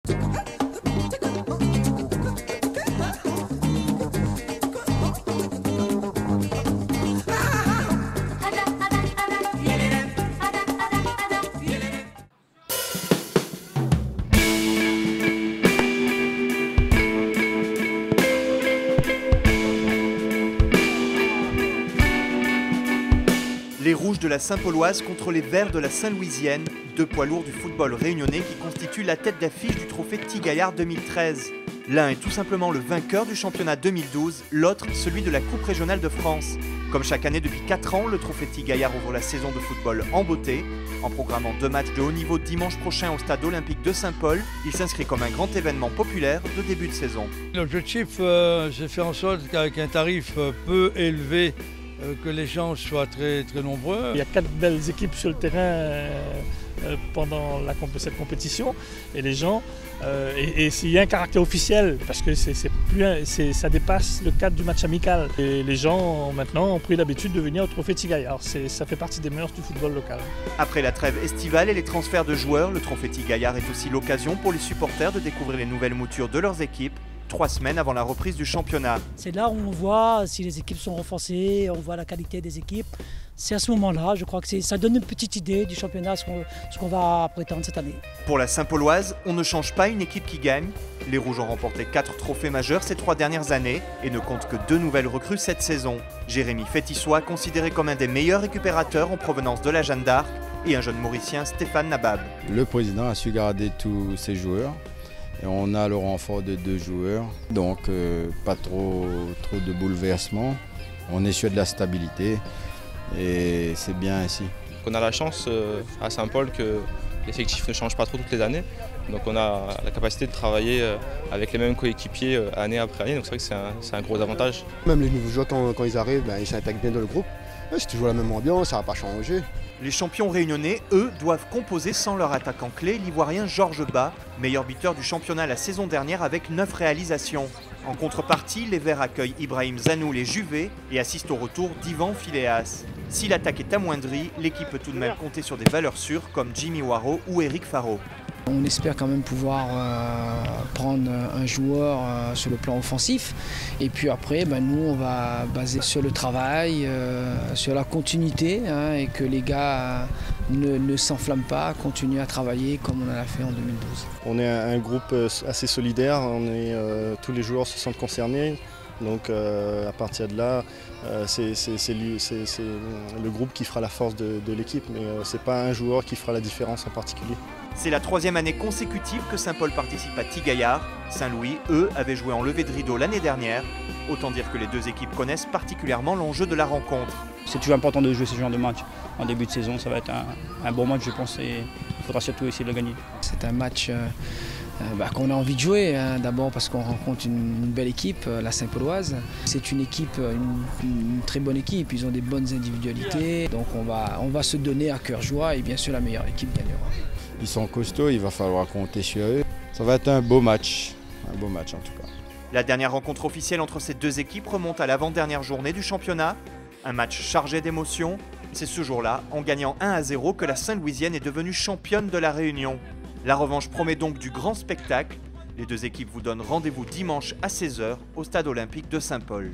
Les Rouges de la Saint-Pauloise contre les Verts de la Saint-Louisienne, deux poids lourds du football réunionnais qui constituent la tête d'affiche du trophée Tigayar 2013. L'un est tout simplement le vainqueur du championnat 2012, l'autre celui de la Coupe régionale de France. Comme chaque année depuis 4 ans, le trophée Tigayar ouvre la saison de football en beauté. En programmant 2 matchs de haut niveau dimanche prochain au stade olympique de Saint-Paul, il s'inscrit comme un grand événement populaire de début de saison. L'objectif, c'est faire en sorte qu'avec un tarif peu élevé, que les gens soient très nombreux. Il y a 4 belles équipes sur le terrain pendant cette compétition et les gens, et s'il y a un caractère officiel, parce que ça dépasse le cadre du match amical. Et les gens maintenant ont pris l'habitude de venir au trophée Tigayar. Ça fait partie des mœurs du football local. Après la trêve estivale et les transferts de joueurs, le trophée Tigayar est aussi l'occasion pour les supporters de découvrir les nouvelles moutures de leurs équipes. 3 semaines avant la reprise du championnat. C'est là où on voit si les équipes sont renforcées, on voit la qualité des équipes. C'est à ce moment-là, je crois que ça donne une petite idée du championnat, ce qu'on va prétendre cette année. Pour la Saint-Pauloise, on ne change pas une équipe qui gagne. Les Rouges ont remporté 4 trophées majeurs ces 3 dernières années et ne comptent que 2 nouvelles recrues cette saison. Jérémy Fétissois, considéré comme un des meilleurs récupérateurs en provenance de la Jeanne d'Arc, et un jeune Mauricien, Stéphane Nabab. Le président a su garder tous ses joueurs. Et on a le renfort de 2 joueurs, donc pas trop de bouleversements. On est sur de la stabilité et c'est bien ainsi. On a la chance à Saint-Paul que l'effectif ne change pas trop toutes les années. Donc on a la capacité de travailler avec les mêmes coéquipiers année après année, donc c'est vrai que c'est un gros avantage. Même les nouveaux joueurs, quand ils arrivent, ils s'intègrent bien dans le groupe. C'est toujours la même ambiance, ça n'a pas changé. Les champions réunionnais, eux, doivent composer sans leur attaquant clé, l'ivoirien Georges Bas, meilleur buteur du championnat la saison dernière avec 9 réalisations. En contrepartie, les Verts accueillent Ibrahim Zanoul et Juvé et assistent au retour d'Ivan Phileas. Si l'attaque est amoindrie, l'équipe peut tout de même compter sur des valeurs sûres comme Jimmy Waro ou Eric Faro. On espère quand même pouvoir prendre un joueur sur le plan offensif. Et puis après, nous, on va baser sur le travail, sur la continuité, et que les gars ne s'enflamment pas, continuent à travailler comme on l'a fait en 2012. On est un groupe assez solidaire, tous les joueurs se sentent concernés. Donc à partir de là, c'est le groupe qui fera la force de l'équipe, mais ce n'est pas un joueur qui fera la différence en particulier. C'est la 3e année consécutive que Saint-Paul participe à Tigayar. Saint-Louis, eux, avaient joué en levée de rideau l'année dernière. Autant dire que les 2 équipes connaissent particulièrement l'enjeu de la rencontre. C'est toujours important de jouer ce genre de match. En début de saison, ça va être un bon match, je pense, et il faudra surtout essayer de le gagner. C'est un match qu'on a envie de jouer, d'abord parce qu'on rencontre une belle équipe, la Saint-Pauloise. C'est une équipe, une très bonne équipe, ils ont des bonnes individualités, donc on va se donner à cœur joie et bien sûr la meilleure équipe gagnera. Ils sont costauds, il va falloir compter sur eux. Ça va être un beau match en tout cas. La dernière rencontre officielle entre ces 2 équipes remonte à l'avant-dernière journée du championnat. Un match chargé d'émotions. C'est ce jour-là, en gagnant 1-0, que la Saint-Louisienne est devenue championne de la Réunion. La revanche promet donc du grand spectacle. Les 2 équipes vous donnent rendez-vous dimanche à 16 h au stade olympique de Saint-Paul.